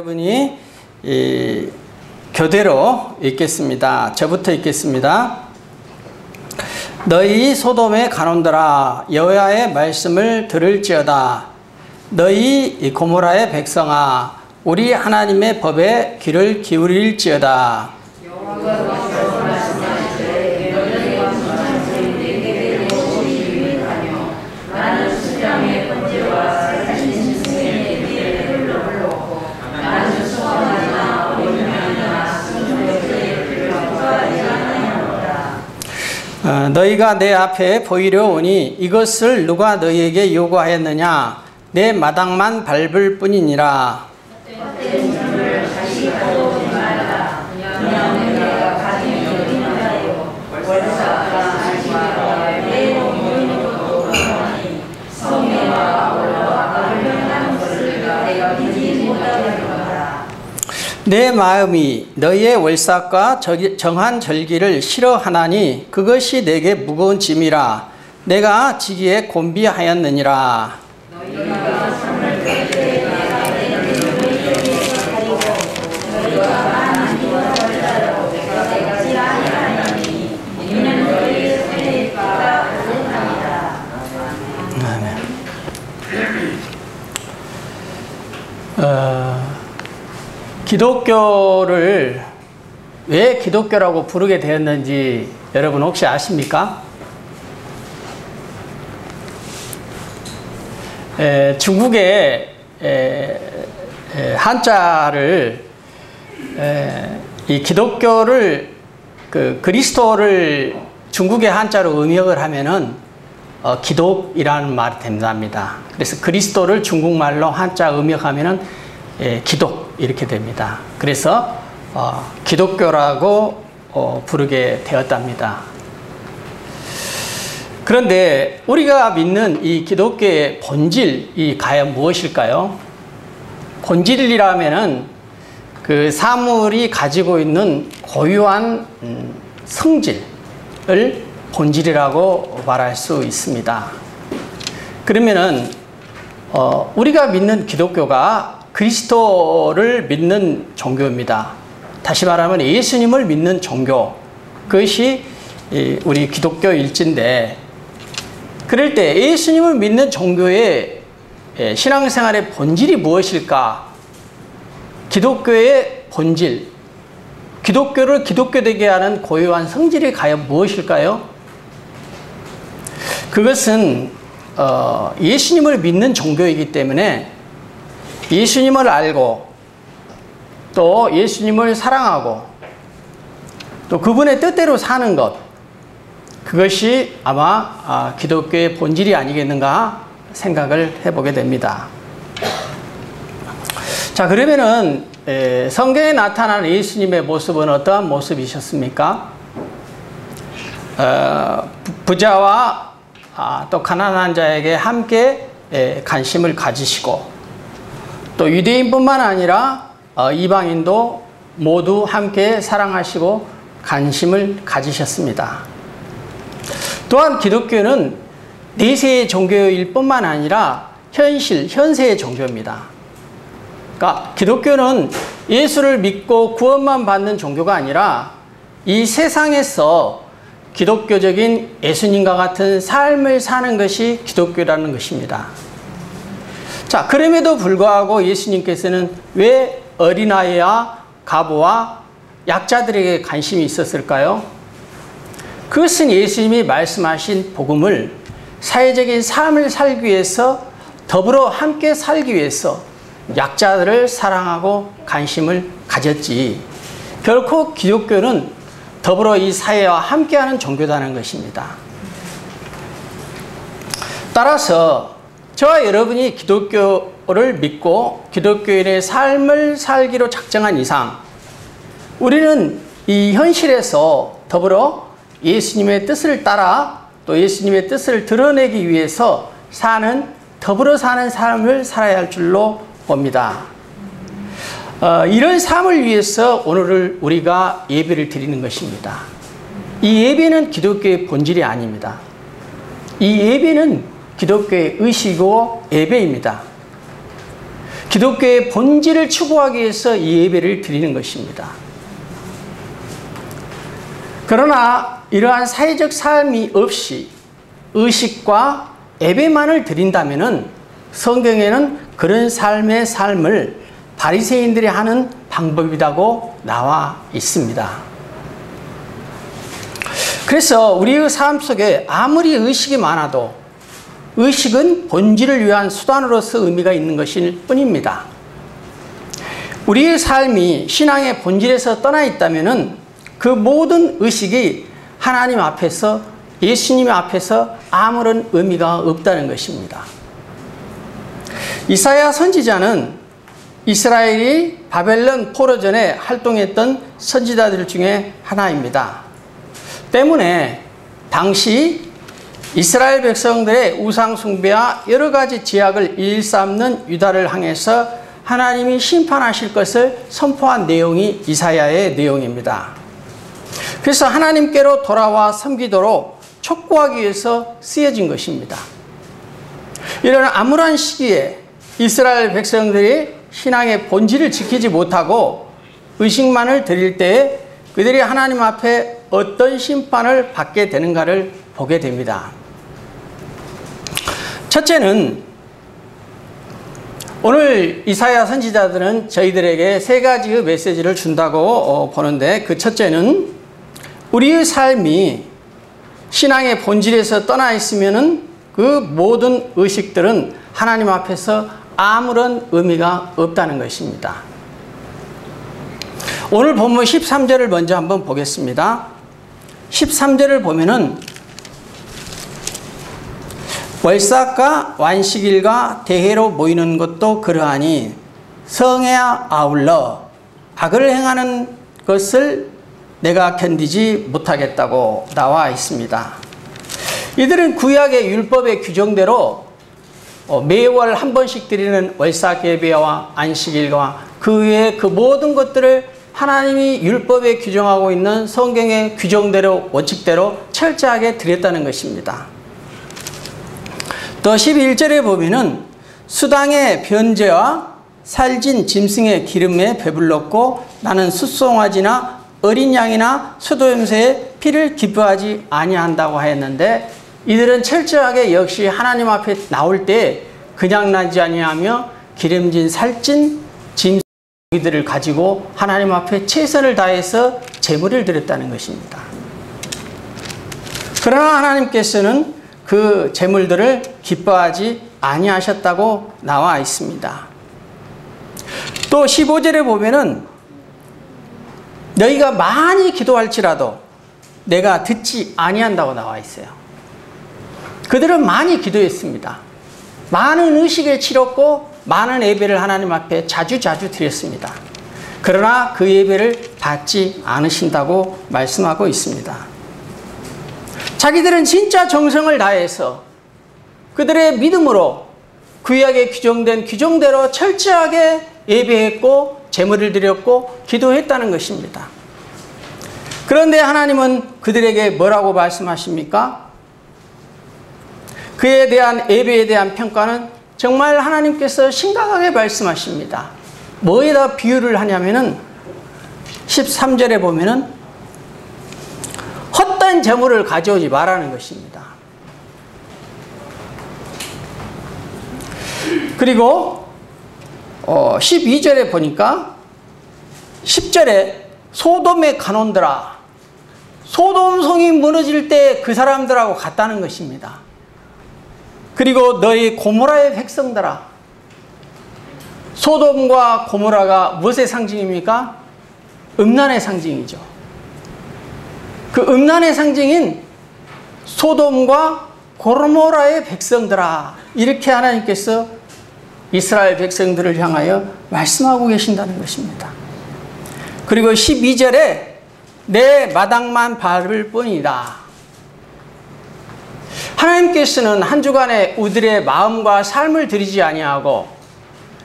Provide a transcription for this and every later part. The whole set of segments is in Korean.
여러분이 교대로 읽겠습니다. 저부터 읽겠습니다. 너희 소돔에 가론들아 여호와의 말씀을 들을지어다. 너희 고모라의 백성아 우리 하나님의 법에 귀를 기울일지어다. 너희가 내 앞에 보이려 오니 이것을 누가 너희에게 요구하였느냐? 내 마당만 밟을 뿐이니라. 내 마음이 너희의 월삭과 정한 절기를 싫어하나니 그것이 내게 무거운 짐이라. 내가 지기에 곤비하였느니라. 기독교를 왜 기독교라고 부르게 되었는지 여러분 혹시 아십니까? 중국의 한자를 이 기독교를 그리스도를 중국의 한자로 음역을 하면은 기독이라는 말이 된답니다. 그래서 그리스도를 중국말로 한자 음역하면은 기독 이렇게 됩니다. 그래서 기독교라고 부르게 되었답니다. 그런데 우리가 믿는 이 기독교의 본질이 과연 무엇일까요? 본질이라면은 그 사물이 가지고 있는 고유한 성질을 본질이라고 말할 수 있습니다. 그러면은 우리가 믿는 기독교가 그리스도를 믿는 종교입니다. 다시 말하면 예수님을 믿는 종교, 그것이 우리 기독교 일지인데, 그럴 때 예수님을 믿는 종교의 신앙생활의 본질이 무엇일까? 기독교의 본질, 기독교를 기독교되게 하는 고유한 성질이 과연 무엇일까요? 그것은 예수님을 믿는 종교이기 때문에 예수님을 알고 또 예수님을 사랑하고 또 그분의 뜻대로 사는 것, 그것이 아마 기독교의 본질이 아니겠는가 생각을 해보게 됩니다. 자, 그러면은 성경에 나타나는 예수님의 모습은 어떠한 모습이셨습니까? 부자와 또 가난한 자에게 함께 관심을 가지시고 또 유대인뿐만 아니라 이방인도 모두 함께 사랑하시고 관심을 가지셨습니다. 또한 기독교는 내세의 종교일 뿐만 아니라 현세의 종교입니다. 그러니까 기독교는 예수를 믿고 구원만 받는 종교가 아니라 이 세상에서 기독교적인 예수님과 같은 삶을 사는 것이 기독교라는 것입니다. 자, 그럼에도 불구하고 예수님께서는 왜 어린아이와 과부와 약자들에게 관심이 있었을까요? 그것은 예수님이 말씀하신 복음을 사회적인 삶을 살기 위해서, 더불어 함께 살기 위해서 약자들을 사랑하고 관심을 가졌지, 결코 기독교는 더불어 이 사회와 함께하는 종교다는 것입니다. 따라서 저와 여러분이 기독교를 믿고 기독교인의 삶을 살기로 작정한 이상 우리는 이 현실에서 더불어 예수님의 뜻을 따라 또 예수님의 뜻을 드러내기 위해서 더불어 사는 삶을 살아야 할 줄로 봅니다. 이런 삶을 위해서 오늘 우리가 예배를 드리는 것입니다. 이 예배는 기독교의 본질이 아닙니다. 이 예배는 기독교의 의식이고 예배입니다. 기독교의 본질을 추구하기 위해서 이 예배를 드리는 것입니다. 그러나 이러한 사회적 삶이 없이 의식과 예배만을 드린다면 성경에는 그런 삶의 삶을 바리새인들이 하는 방법이라고 나와 있습니다. 그래서 우리의 삶 속에 아무리 의식이 많아도 의식은 본질을 위한 수단으로서 의미가 있는 것일 뿐입니다. 우리의 삶이 신앙의 본질에서 떠나 있다면 그 모든 의식이 하나님 앞에서, 예수님 앞에서 아무런 의미가 없다는 것입니다. 이사야 선지자는 이스라엘이 바벨론 포로 전에 활동했던 선지자들 중에 하나입니다. 때문에 당시 이스라엘 백성들의 우상 숭배와 여러 가지 죄악을 일삼는 유다를 향해서 하나님이 심판하실 것을 선포한 내용이 이사야의 내용입니다. 그래서 하나님께로 돌아와 섬기도록 촉구하기 위해서 쓰여진 것입니다. 이런 암울한 시기에 이스라엘 백성들이 신앙의 본질을 지키지 못하고 의식만을 드릴 때에 그들이 하나님 앞에 어떤 심판을 받게 되는가를 보게 됩니다. 첫째는 오늘 이사야 선지자들은 저희들에게 세 가지의 메시지를 준다고 보는데, 그 첫째는 우리의 삶이 신앙의 본질에서 떠나 있으면 그 모든 의식들은 하나님 앞에서 아무런 의미가 없다는 것입니다. 오늘 본문 13절을 먼저 한번 보겠습니다. 13절을 보면은 월삭과 완식일과 대회로 모이는 것도 그러하니 성에야 아울러 악을 행하는 것을 내가 견디지 못하겠다고 나와 있습니다. 이들은 구약의 율법의 규정대로 매월 한 번씩 드리는 월삭 예배와 안식일과 그 외에 그 모든 것들을 하나님이 율법에 규정하고 있는 성경의 규정대로, 원칙대로 철저하게 드렸다는 것입니다. 또 11절에 보면은 수당의 변제와 살진 짐승의 기름에 배불렀고 나는 숫송아지나 어린 양이나 수도염새의 피를 기뻐하지 아니한다고 하였는데, 이들은 철저하게 역시 하나님 앞에 나올 때 그냥 나지 아니하며 기름진 살찐 짐승들을 가지고 하나님 앞에 최선을 다해서 제물을 드렸다는 것입니다. 그러나 하나님께서는 그 제물들을 기뻐하지 아니하셨다고 나와 있습니다. 또 15절에 보면은 너희가 많이 기도할지라도 내가 듣지 아니한다고 나와 있어요. 그들은 많이 기도했습니다. 많은 의식을 치렀고 많은 예배를 하나님 앞에 자주 드렸습니다. 그러나 그 예배를 받지 않으신다고 말씀하고 있습니다. 자기들은 진짜 정성을 다해서 그들의 믿음으로 구약에 규정된 규정대로 철저하게 예배했고 제물을 드렸고 기도했다는 것입니다. 그런데 하나님은 그들에게 뭐라고 말씀하십니까? 그에 대한 예배에 대한 평가는 정말 하나님께서 심각하게 말씀하십니다. 뭐에다 비유를 하냐면은 13절에 보면은 헛된 제물을 가져오지 말라는 것입니다. 그리고 12절에 보니까 10절에 소돔의 간원들아, 소돔 성이 무너질 때 그 사람들하고 같다는 것입니다. 그리고 너희 고모라의 백성들아, 소돔과 고모라가 무엇의 상징입니까? 음란의 상징이죠. 그 음란의 상징인 소돔과 고모라의 백성들아, 이렇게 하나님께서 이스라엘 백성들을 향하여 말씀하고 계신다는 것입니다. 그리고 12절에 내 마당만 밟을 뿐이다. 하나님께서는 한 주간에 우리들의 마음과 삶을 드리지 아니하고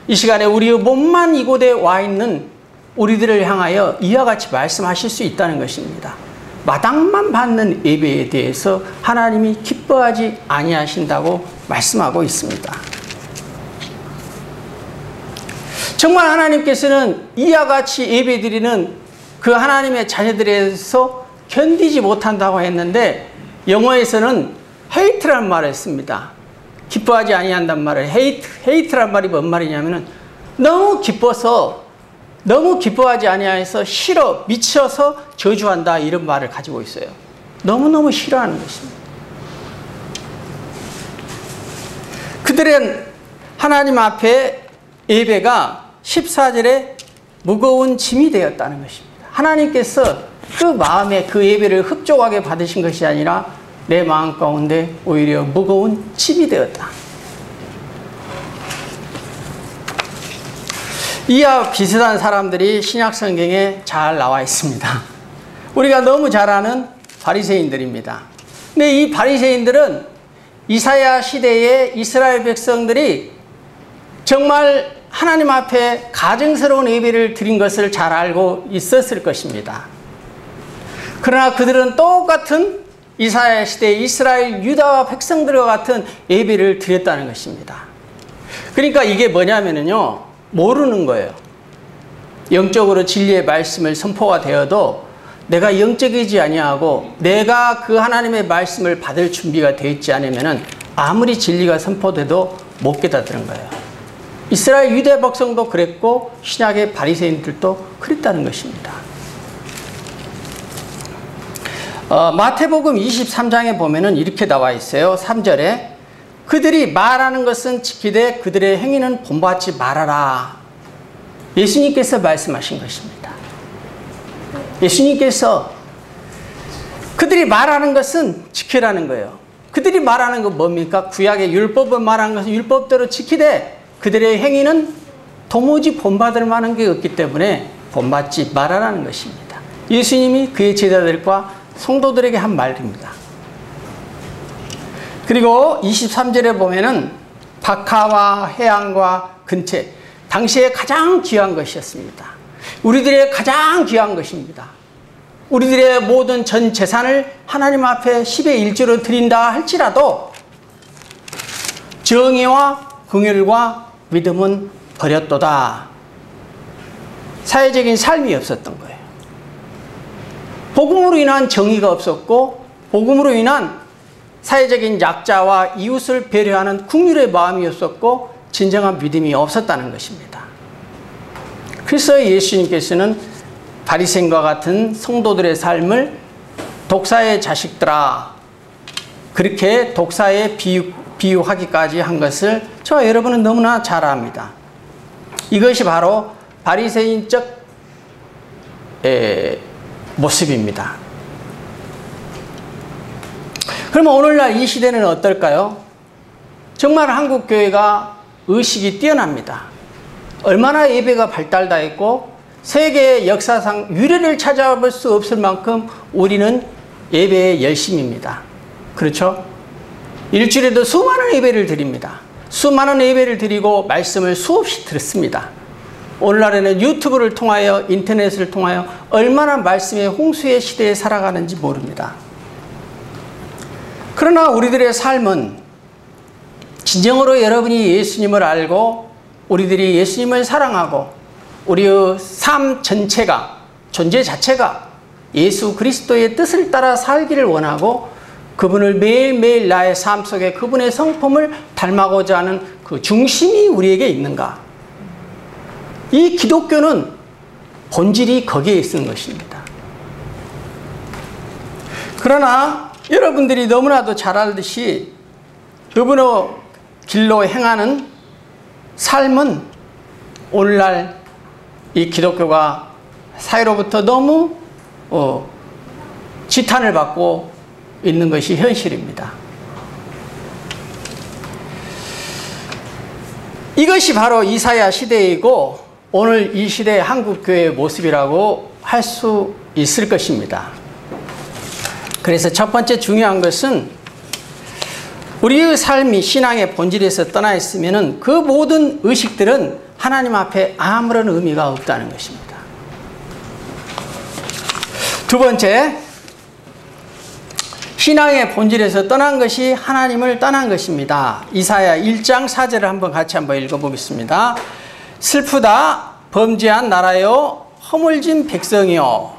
이 시간에 우리의 몸만 이곳에 와 있는 우리들을 향하여 이와 같이 말씀하실 수 있다는 것입니다. 마당만 받는 예배에 대해서 하나님이 기뻐하지 아니하신다고 말씀하고 있습니다. 정말 하나님께서는 이와 같이 예배드리는 그 하나님의 자녀들에서 견디지 못한다고 했는데 영어에서는 hate라는 말을 씁니다. 기뻐하지 아니한단 말을 hate란 말이 뭔 말이냐면은 너무 기뻐하지 아니해서 싫어 미쳐서 저주한다 이런 말을 가지고 있어요. 너무너무 싫어하는 것입니다. 그들은 하나님 앞에 예배가 14절에 무거운 짐이 되었다는 것입니다. 하나님께서 그 마음에 그 예배를 흡족하게 받으신 것이 아니라 내 마음 가운데 오히려 무거운 짐이 되었다. 이와 비슷한 사람들이 신약 성경에 잘 나와 있습니다. 우리가 너무 잘 아는 바리새인들입니다. 근데 이 바리새인들은 이사야 시대의 이스라엘 백성들이 정말 하나님 앞에 가증스러운 예배를 드린 것을 잘 알고 있었을 것입니다. 그러나 그들은 똑같은 이사야 시대의 이스라엘 유다 백성들과 같은 예배를 드렸다는 것입니다. 그러니까 이게 뭐냐면요, 모르는 거예요. 영적으로 진리의 말씀을 선포가 되어도 내가 영적이지 아니하고 내가 그 하나님의 말씀을 받을 준비가 되어 있지 않으면 아무리 진리가 선포돼도 못 깨닫는 거예요. 이스라엘 유대 백성도 그랬고 신약의 바리새인들도 그랬다는 것입니다. 마태복음 23장에 보면은 이렇게 나와 있어요. 3절에 그들이 말하는 것은 지키되 그들의 행위는 본받지 말아라. 예수님께서 말씀하신 것입니다. 예수님께서 그들이 말하는 것은 지키라는 거예요. 그들이 말하는 건 뭡니까? 구약의 율법을 말하는 것은 율법대로 지키되 그들의 행위는 도무지 본받을 만한 게 없기 때문에 본받지 말아라는 것입니다. 예수님이 그의 제자들과 성도들에게 한 말입니다. 그리고 23절에 보면은 박하와 해양과 근체, 당시에 가장 귀한 것이었습니다. 우리들의 가장 귀한 것입니다. 우리들의 모든 전 재산을 하나님 앞에 10의 1조로 드린다 할지라도 정의와 긍휼과 믿음은 버렸도다. 사회적인 삶이 없었던 거예요. 복음으로 인한 정의가 없었고 복음으로 인한 사회적인 약자와 이웃을 배려하는 긍휼의 마음이 없었고 진정한 믿음이 없었다는 것입니다. 그래서 예수님께서는 바리새인과 같은 성도들의 삶을 독사의 자식들아 그렇게 독사에 비유하기까지 한 것을 저와 여러분은 너무나 잘 압니다. 이것이 바로 바리새인적 모습입니다. 그러면 오늘날 이 시대는 어떨까요? 정말 한국 교회가 의식이 뛰어납니다. 얼마나 예배가 발달다 있고 세계의 역사상 유례를 찾아볼 수 없을 만큼 우리는 예배에 열심입니다. 그렇죠? 일주일에도 수많은 예배를 드립니다. 수많은 예배를 드리고 말씀을 수없이 들었습니다. 오늘날에는 유튜브를 통하여 인터넷을 통하여 얼마나 말씀의 홍수의 시대에 살아가는지 모릅니다. 그러나 우리들의 삶은 진정으로 여러분이 예수님을 알고 우리들이 예수님을 사랑하고 우리의 삶 전체가 존재 자체가 예수 그리스도의 뜻을 따라 살기를 원하고 그분을 매일매일 나의 삶 속에 그분의 성품을 닮아가고자 하는 그 중심이 우리에게 있는가? 이 기독교는 본질이 거기에 있는 것입니다. 그러나 여러분들이 너무나도 잘 알듯이 그분의 길로 행하는 삶은 오늘날 이 기독교가 사회로부터 너무 지탄을 받고 있는 것이 현실입니다. 이것이 바로 이사야 시대이고 오늘 이 시대의 한국교회의 모습이라고 할 수 있을 것입니다. 그래서 첫 번째 중요한 것은 우리의 삶이 신앙의 본질에서 떠나 있으면 그 모든 의식들은 하나님 앞에 아무런 의미가 없다는 것입니다. 두 번째, 신앙의 본질에서 떠난 것이 하나님을 떠난 것입니다. 이사야 1장 4절을 같이 한번 읽어보겠습니다. 슬프다 범죄한 나라요 허물진 백성이요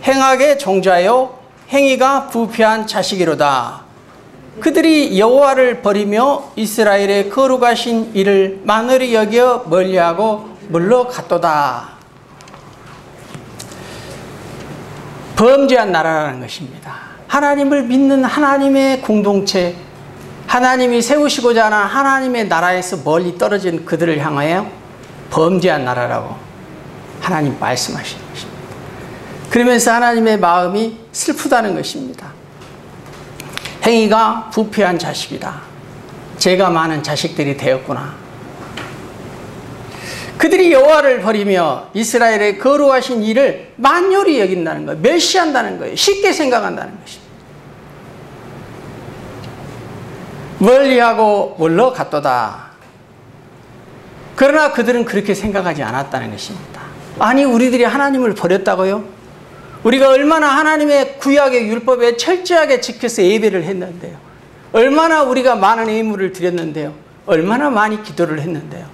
행악의 종자요 행위가 부패한 자식이로다. 그들이 여호와를 버리며 이스라엘의 거룩하신 이를 만으리 여겨 멀리하고 물러갔도다. 범죄한 나라라는 것입니다. 하나님을 믿는 하나님의 공동체, 하나님이 세우시고자 하는 하나님의 나라에서 멀리 떨어진 그들을 향하여 범죄한 나라라고 하나님 말씀하시는 것입니다. 그러면서 하나님의 마음이 슬프다는 것입니다. 행위가 부패한 자식이다. 죄가 많은 자식들이 되었구나. 그들이 여호와를 버리며 이스라엘의 거룩하신 이를 만요리 여긴다는 거예요. 멸시한다는 거예요. 쉽게 생각한다는 것입니다. 멀리하고 물러갔도다. 그러나 그들은 그렇게 생각하지 않았다는 것입니다. 아니, 우리들이 하나님을 버렸다고요? 우리가 얼마나 하나님의 구약의 율법에 철저하게 지켜서 예배를 했는데요. 얼마나 우리가 많은 예물을 드렸는데요. 얼마나 많이 기도를 했는데요.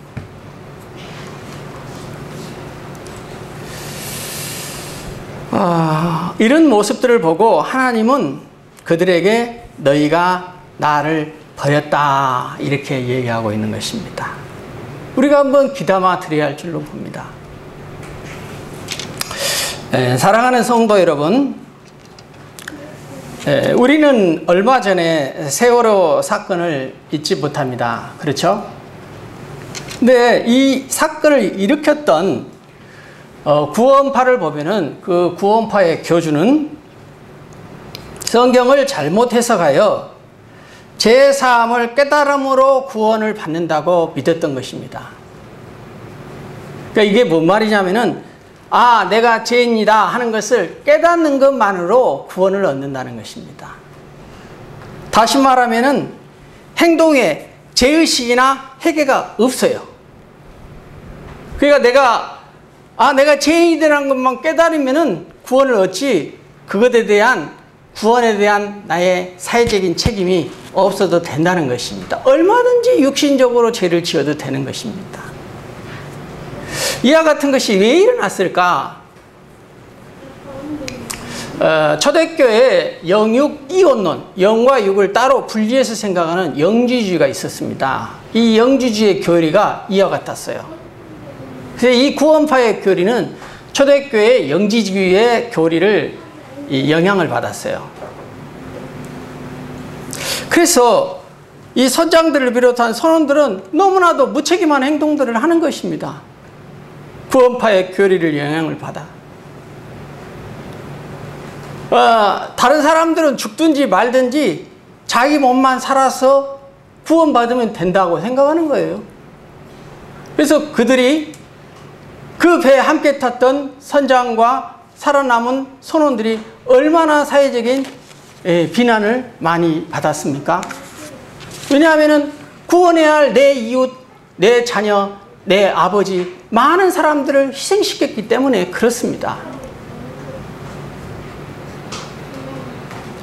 이런 모습들을 보고 하나님은 그들에게 너희가 나를 버렸다 이렇게 얘기하고 있는 것입니다. 우리가 한번 귀담아 드려야 할 줄로 봅니다. 사랑하는 성도 여러분, 우리는 얼마 전에 세월호 사건을 잊지 못합니다. 그렇죠? 근데 이 사건을 일으켰던 구원파를 보면은 그 구원파의 교주는 성경을 잘못 해석하여 제3을 깨달음으로 구원을 받는다고 믿었던 것입니다. 그러니까 이게 뭔 말이냐면은 내가 죄인이다 하는 것을 깨닫는 것만으로 구원을 얻는다는 것입니다. 다시 말하면은 행동에 죄의식이나 회개가 없어요. 그러니까 내가 죄인이라는 것만 깨달으면은 구원을 얻지, 그것에 대한 구원에 대한 나의 사회적인 책임이 없어도 된다는 것입니다. 얼마든지 육신적으로 죄를 지어도 되는 것입니다. 이와 같은 것이 왜 일어났을까? 초대교회에 영육 이원론, 영과 육을 따로 분리해서 생각하는 영지주의가 있었습니다. 이 영지주의의 교리가 이와 같았어요. 그래서 이 구원파의 교리는 초대교회의 영지주의의 교리를 영향을 받았어요. 그래서 이 선장들을 비롯한 선원들은 너무나도 무책임한 행동들을 하는 것입니다. 구원파의 교리를 영향을 받아. 다른 사람들은 죽든지 말든지 자기 몸만 살아서 구원받으면 된다고 생각하는 거예요. 그래서 그들이 그 배에 함께 탔던 선장과 살아남은 선원들이 얼마나 사회적인 비난을 많이 받았습니까? 왜냐하면 구원해야 할 내 이웃, 내 자녀, 내 아버지, 많은 사람들을 희생시켰기 때문에 그렇습니다.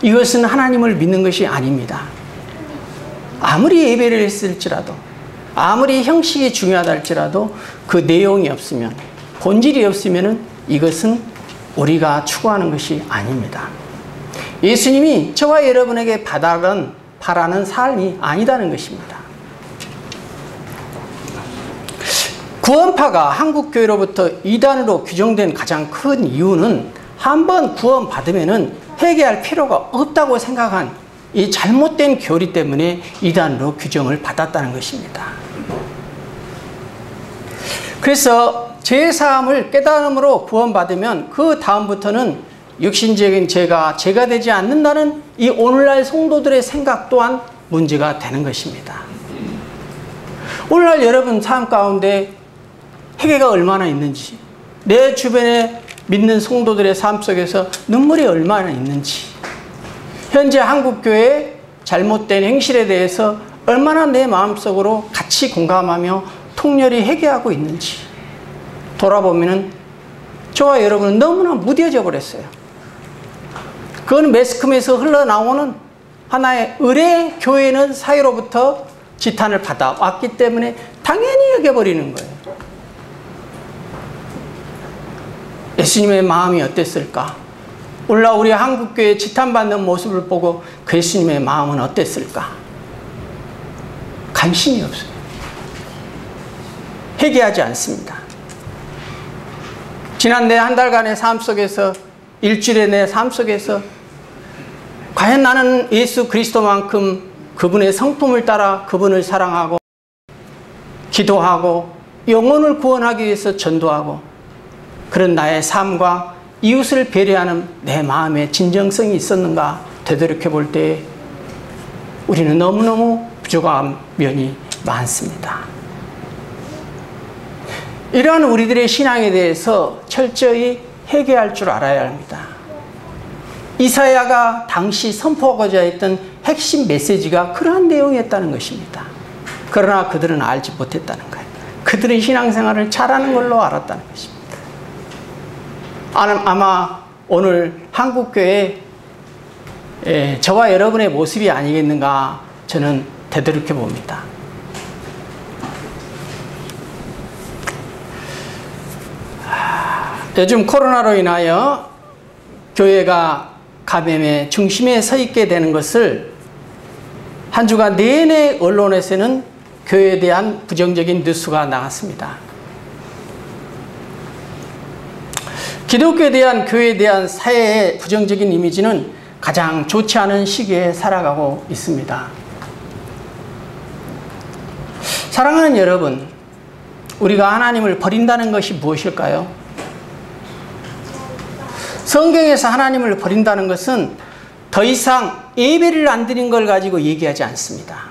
이것은 하나님을 믿는 것이 아닙니다. 아무리 예배를 했을지라도, 아무리 형식이 중요하다 할지라도 그 내용이 없으면, 본질이 없으면 이것은 우리가 추구하는 것이 아닙니다. 예수님이 저와 여러분에게 바라는 삶이 아니다는 것입니다. 구원파가 한국교회로부터 이단으로 규정된 가장 큰 이유는 한번 구원받으면 회개할 필요가 없다고 생각한 이 잘못된 교리 때문에 이단으로 규정을 받았다는 것입니다. 그래서 죄사함을 깨달음으로 구원받으면 그 다음부터는 육신적인 죄가 되지 않는다는 이 오늘날 성도들의 생각 또한 문제가 되는 것입니다. 오늘날 여러분 삶 가운데 회개가 얼마나 있는지, 내 주변에 믿는 성도들의 삶 속에서 눈물이 얼마나 있는지, 현재 한국교회의 잘못된 행실에 대해서 얼마나 내 마음속으로 같이 공감하며 통렬히 회개하고 있는지 돌아보면 저와 여러분은 너무나 무뎌져 버렸어요. 그건 매스컴에서 흘러나오는 하나의 의례, 교회는 사회로부터 지탄을 받아왔기 때문에 당연히 여겨버리는 거예요. 예수님의 마음이 어땠을까? 오늘날 우리 한국교회 지탄받는 모습을 보고 그 예수님의 마음은 어땠을까? 관심이 없어요. 회개하지 않습니다. 지난 내 한 달간의 삶 속에서, 일주일의 내 삶 속에서 과연 나는 예수 그리스도만큼 그분의 성품을 따라 그분을 사랑하고 기도하고 영혼을 구원하기 위해서 전도하고 그런 나의 삶과 이웃을 배려하는 내 마음의 진정성이 있었는가 되돌이켜 볼 때 우리는 너무너무 부족한 면이 많습니다. 이러한 우리들의 신앙에 대해서 철저히 회개할 줄 알아야 합니다. 이사야가 당시 선포하고자 했던 핵심 메시지가 그러한 내용이었다는 것입니다. 그러나 그들은 알지 못했다는 거예요. 그들은 신앙생활을 잘하는 걸로 알았다는 것입니다. 아마 오늘 한국교회 저와 여러분의 모습이 아니겠는가 저는 되돌이켜 봅니다. 요즘 코로나로 인하여 교회가 감염의 중심에 서 있게 되는 것을 한 주간 내내 언론에서는 교회에 대한 부정적인 뉴스가 나왔습니다. 기독교에 대한 교회에 대한 사회의 부정적인 이미지는 가장 좋지 않은 시기에 살아가고 있습니다. 사랑하는 여러분, 우리가 하나님을 버린다는 것이 무엇일까요? 성경에서 하나님을 버린다는 것은 더 이상 예배를 안 드린 걸 가지고 얘기하지 않습니다.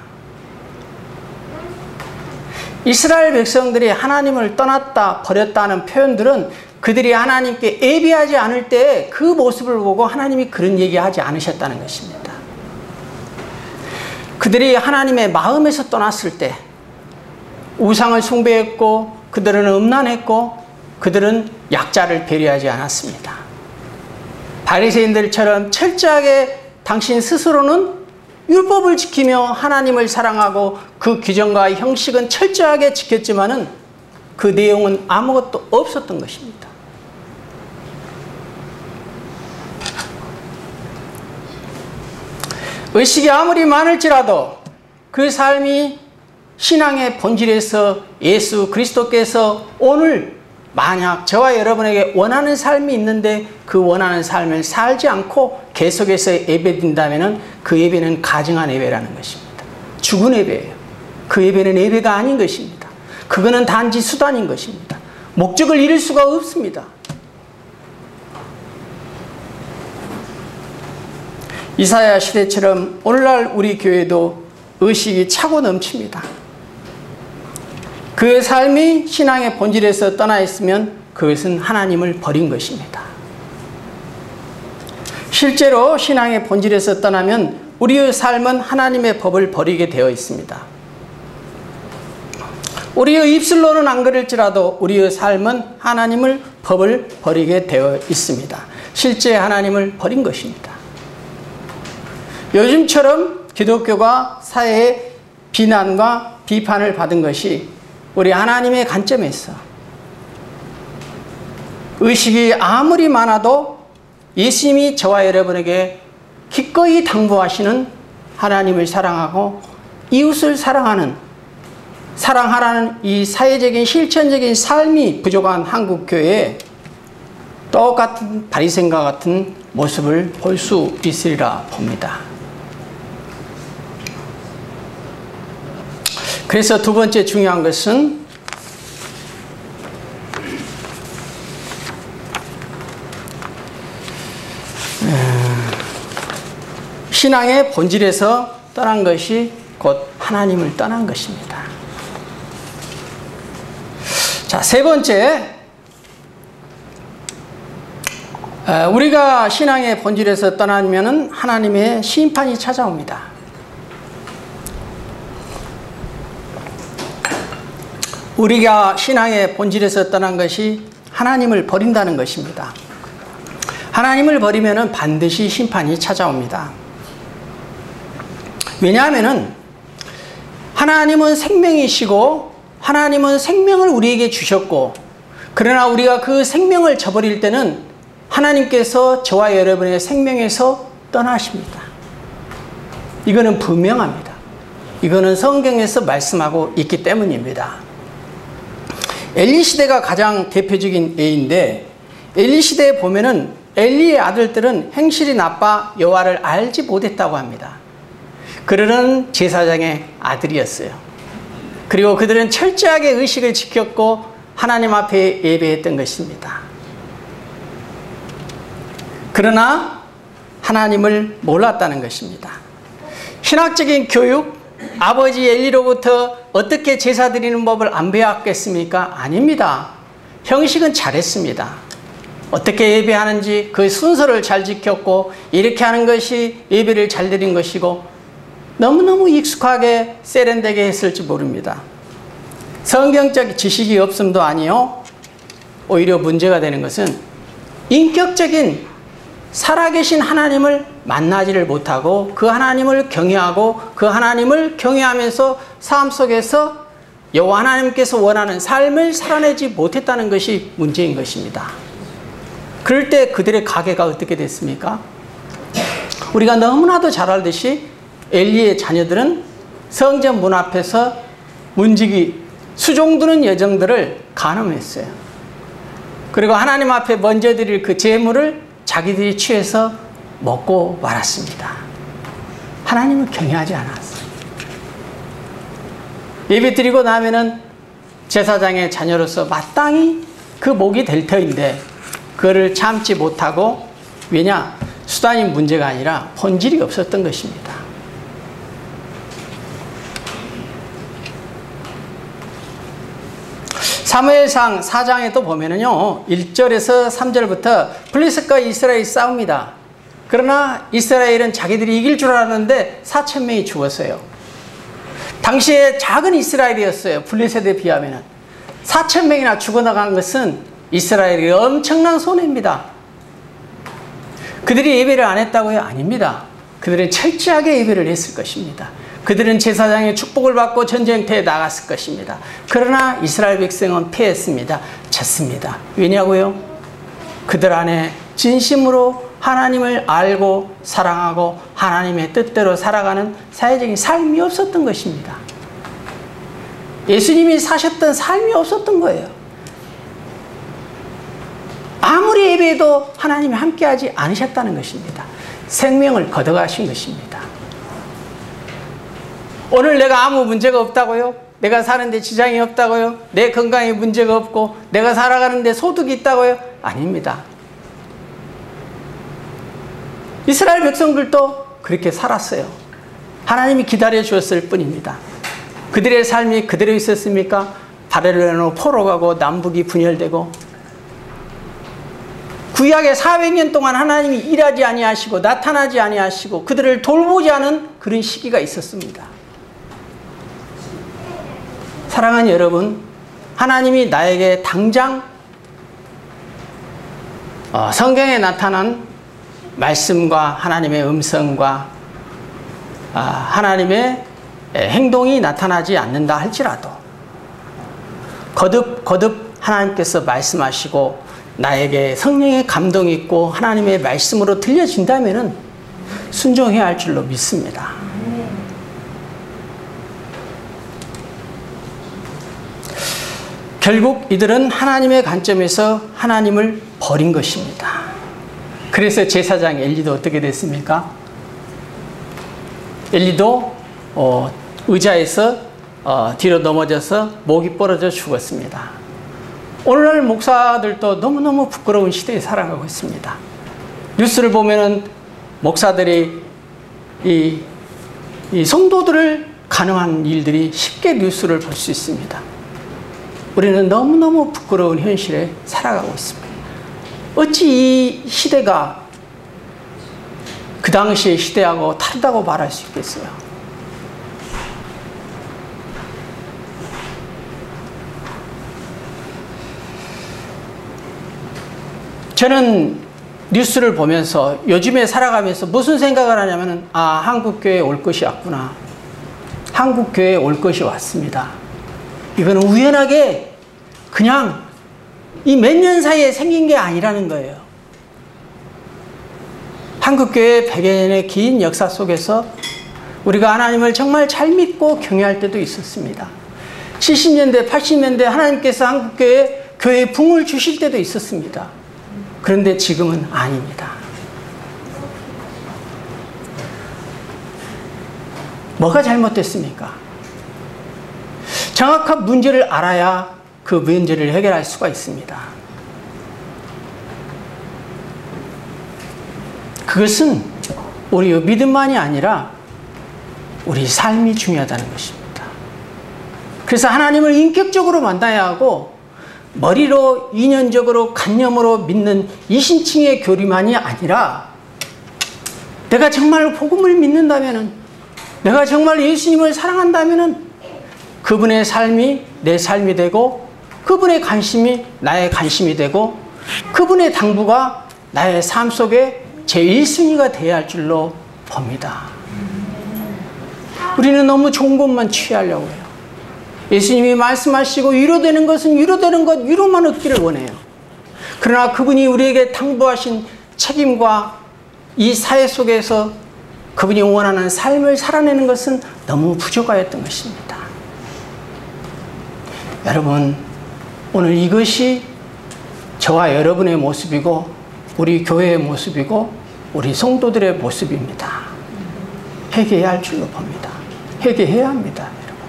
이스라엘 백성들이 하나님을 떠났다, 버렸다는 표현들은 그들이 하나님께 예배하지 않을 때 그 모습을 보고 하나님이 그런 얘기하지 않으셨다는 것입니다. 그들이 하나님의 마음에서 떠났을 때 우상을 숭배했고 그들은 음란했고 그들은 약자를 배려하지 않았습니다. 바리새인들처럼 철저하게 당신 스스로는 율법을 지키며 하나님을 사랑하고 그 규정과 형식은 철저하게 지켰지만은 그 내용은 아무것도 없었던 것입니다. 의식이 아무리 많을지라도 그 삶이 신앙의 본질에서 예수 그리스도께서 오늘 만약 저와 여러분에게 원하는 삶이 있는데 그 원하는 삶을 살지 않고 계속해서 예배드린다면 그 예배는 가증한 예배라는 것입니다. 죽은 예배예요. 그 예배는 예배가 아닌 것입니다. 그거는 단지 수단인 것입니다. 목적을 이룰 수가 없습니다. 이사야 시대처럼 오늘날 우리 교회도 의식이 차고 넘칩니다. 그 삶이 신앙의 본질에서 떠나 있으면 그것은 하나님을 버린 것입니다. 실제로 신앙의 본질에서 떠나면 우리의 삶은 하나님의 법을 버리게 되어 있습니다. 우리의 입술로는 안 그럴지라도 우리의 삶은 하나님을 법을 버리게 되어 있습니다. 실제 하나님을 버린 것입니다. 요즘처럼 기독교가 사회의 비난과 비판을 받은 것이 우리 하나님의 관점에서 의식이 아무리 많아도 예수님이 저와 여러분에게 기꺼이 당부하시는 하나님을 사랑하고 이웃을 사랑하라는 이 사회적인 실천적인 삶이 부족한 한국교회에 똑같은 바리새인과 같은 모습을 볼 수 있으리라 봅니다. 그래서 두 번째 중요한 것은 신앙의 본질에서 떠난 것이 곧 하나님을 떠난 것입니다. 자, 세 번째, 우리가 신앙의 본질에서 떠나면 하나님의 심판이 찾아옵니다. 우리가 신앙의 본질에서 떠난 것이 하나님을 버린다는 것입니다. 하나님을 버리면 반드시 심판이 찾아옵니다. 왜냐하면 하나님은 생명이시고 하나님은 생명을 우리에게 주셨고 그러나 우리가 그 생명을 저버릴 때는 하나님께서 저와 여러분의 생명에서 떠나십니다. 이거는 분명합니다. 이거는 성경에서 말씀하고 있기 때문입니다. 엘리 시대가 가장 대표적인 예인데, 엘리 시대에 보면은 엘리의 아들들은 행실이 나빠 여호와를 알지 못했다고 합니다. 그들은 제사장의 아들이었어요. 그리고 그들은 철저하게 의식을 지켰고 하나님 앞에 예배했던 것입니다. 그러나 하나님을 몰랐다는 것입니다. 신학적인 교육, 아버지 엘리로부터 어떻게 제사 드리는 법을 안 배웠겠습니까? 아닙니다. 형식은 잘했습니다. 어떻게 예배하는지 그 순서를 잘 지켰고 이렇게 하는 것이 예배를 잘 드린 것이고 너무너무 익숙하게 세련되게 했을지 모릅니다. 성경적 지식이 없음도 아니요, 오히려 문제가 되는 것은 인격적인 살아계신 하나님을 만나지를 못하고 그 하나님을 경외하고 그 하나님을 경외하면서 삶 속에서 여호와 하나님께서 원하는 삶을 살아내지 못했다는 것이 문제인 것입니다. 그럴 때 그들의 가계가 어떻게 됐습니까? 우리가 너무나도 잘 알듯이 엘리의 자녀들은 성전 문 앞에서 문지기 수종 두는 여정들을 간음했어요. 그리고 하나님 앞에 먼저 드릴 그 제물을 자기들이 취해서 먹고 말았습니다. 하나님을 경외하지 않았어요. 예배 드리고 나면은 제사장의 자녀로서 마땅히 그 목이 될 터인데 그거를 참지 못하고, 왜냐? 수단이 문제가 아니라 본질이 없었던 것입니다. 사무엘상 4장에도 보면은요, 1절에서 3절부터 블레셋과 이스라엘이 싸웁니다. 그러나 이스라엘은 자기들이 이길 줄 알았는데 4,000명이 죽었어요. 당시에 작은 이스라엘이었어요. 블레셋에 비하면은. 4,000명이나 죽어나간 것은 이스라엘이 엄청난 손해입니다. 그들이 예배를 안 했다고요? 아닙니다. 그들은 철저하게 예배를 했을 것입니다. 그들은 제사장의 축복을 받고 전쟁터에 나갔을 것입니다. 그러나 이스라엘 백성은 패했습니다. 졌습니다. 왜냐고요? 그들 안에 진심으로 하나님을 알고 사랑하고 하나님의 뜻대로 살아가는 사회적인 삶이 없었던 것입니다. 예수님이 사셨던 삶이 없었던 거예요. 아무리 예배해도 하나님이 함께하지 않으셨다는 것입니다. 생명을 걷어가신 것입니다. 오늘 내가 아무 문제가 없다고요? 내가 사는데 지장이 없다고요? 내 건강에 문제가 없고 내가 살아가는데 소득이 있다고요? 아닙니다. 이스라엘 백성들도 그렇게 살았어요. 하나님이 기다려 주었을 뿐입니다. 그들의 삶이 그대로 있었습니까? 바벨론으로 포로 가고 남북이 분열되고, 구약의 400년 동안 하나님이 일하지 아니하시고 나타나지 아니하시고 그들을 돌보지 않은 그런 시기가 있었습니다. 사랑하는 여러분, 하나님이 나에게 당장 성경에 나타난 말씀과 하나님의 음성과 하나님의 행동이 나타나지 않는다 할지라도 거듭 하나님께서 말씀하시고 나에게 성령의 감동이 있고 하나님의 말씀으로 들려진다면 순종해야 할 줄로 믿습니다. 결국 이들은 하나님의 관점에서 하나님을 버린 것입니다. 그래서 제사장 엘리도 어떻게 됐습니까? 엘리도 의자에서 뒤로 넘어져서 목이 부러져 죽었습니다. 오늘날 목사들도 너무너무 부끄러운 시대에 살아가고 있습니다. 뉴스를 보면은 목사들이 이 성도들을 가능한 일들이 쉽게 뉴스를 볼 수 있습니다. 우리는 너무너무 부끄러운 현실에 살아가고 있습니다. 어찌 이 시대가 그 당시의 시대하고 다르다고 말할 수 있겠어요? 저는 뉴스를 보면서 요즘에 살아가면서 무슨 생각을 하냐면, 한국교회에 올 것이 왔구나. 한국교회에 올 것이 왔습니다. 이거는 우연하게 그냥 이 몇 년 사이에 생긴 게 아니라는 거예요. 한국교회 100여 년의 긴 역사 속에서 우리가 하나님을 정말 잘 믿고 경외할 때도 있었습니다. 70년대, 80년대 하나님께서 한국교회에 교회에 붕을 주실 때도 있었습니다. 그런데 지금은 아닙니다. 뭐가 잘못됐습니까? 정확한 문제를 알아야 그 문제를 해결할 수가 있습니다. 그것은 우리의 믿음만이 아니라 우리 삶이 중요하다는 것입니다. 그래서 하나님을 인격적으로 만나야 하고 머리로 인연적으로 관념으로 믿는 이신칭의 교리만이 아니라 내가 정말 복음을 믿는다면, 내가 정말 예수님을 사랑한다면 그분의 삶이 내 삶이 되고 그분의 관심이 나의 관심이 되고 그분의 당부가 나의 삶 속에 제1순위가 되어야 할 줄로 봅니다. 우리는 너무 좋은 것만 취하려고 해요. 예수님이 말씀하시고 위로되는 것은 위로되는 것, 위로만 얻기를 원해요. 그러나 그분이 우리에게 당부하신 책임과 이 사회 속에서 그분이 원하는 삶을 살아내는 것은 너무 부족하였던 것입니다. 여러분, 오늘 이것이 저와 여러분의 모습이고 우리 교회의 모습이고 우리 성도들의 모습입니다. 회개해야 할 줄로 봅니다. 회개해야 합니다, 여러분.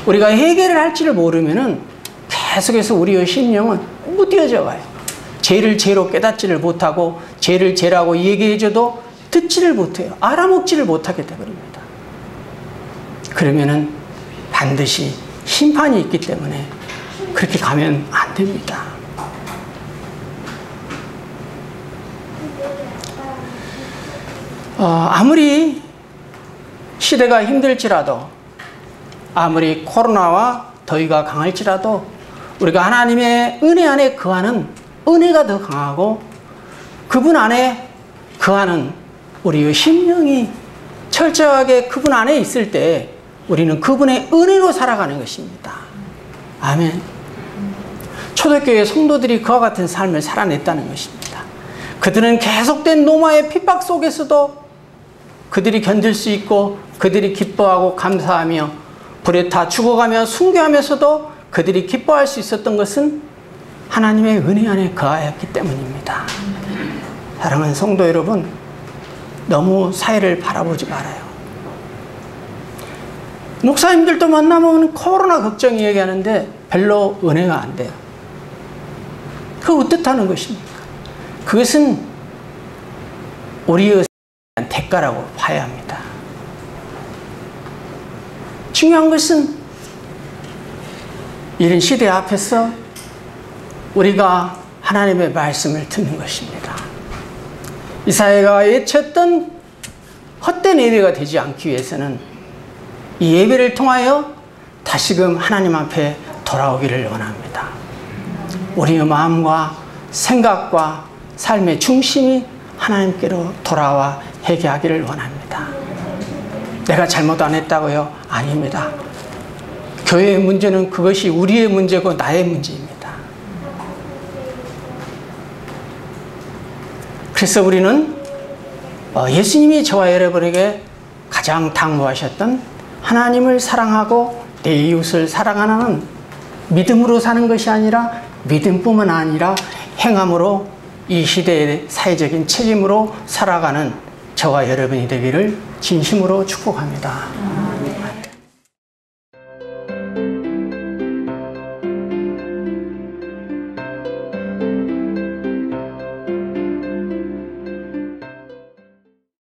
우리가 회개를 할지를 모르면은 계속해서 우리의 심령은 무뎌져 가요. 죄를 죄로 깨닫지를 못하고 죄를 죄라고 얘기해줘도 듣지를 못해요. 알아먹지를 못하게 되버립니다. 그러면은 반드시 심판이 있기 때문에 그렇게 가면 안 됩니다. 아무리 시대가 힘들지라도, 아무리 코로나와 더위가 강할지라도 우리가 하나님의 은혜 안에 거하는 은혜가 더 강하고 그분 안에 거하는 우리의 심령이 철저하게 그분 안에 있을 때 우리는 그분의 은혜로 살아가는 것입니다. 아멘. 초대교회 성도들이 그와 같은 삶을 살아냈다는 것입니다. 그들은 계속된 노마의 핍박 속에서도 그들이 견딜 수 있고 그들이 기뻐하고 감사하며 불에 타 죽어가며 순교하면서도 그들이 기뻐할 수 있었던 것은 하나님의 은혜 안에 거하였기 때문입니다. 사랑하는 성도 여러분, 너무 사회를 바라보지 말아요. 목사님들도 만나면 코로나 걱정 얘기하는데 별로 은혜가 안 돼요. 그거 어떻다는 것입니까? 그것은 우리의 대가라고 봐야 합니다. 중요한 것은 이런 시대 앞에서 우리가 하나님의 말씀을 듣는 것입니다. 이사야가 외쳤던 헛된 예배가 되지 않기 위해서는 이 예배를 통하여 다시금 하나님 앞에 돌아오기를 원합니다. 우리의 마음과 생각과 삶의 중심이 하나님께로 돌아와 회개하기를 원합니다. 내가 잘못 안 했다고요? 아닙니다. 교회의 문제는 그것이 우리의 문제고 나의 문제입니다. 그래서 우리는 예수님이 저와 여러분에게 가장 당부하셨던 하나님을 사랑하고 내 이웃을 사랑하는 믿음으로 사는 것이 아니라 믿음뿐만 아니라 행함으로 이 시대의 사회적인 책임으로 살아가는 저와 여러분이 되기를 진심으로 축복합니다.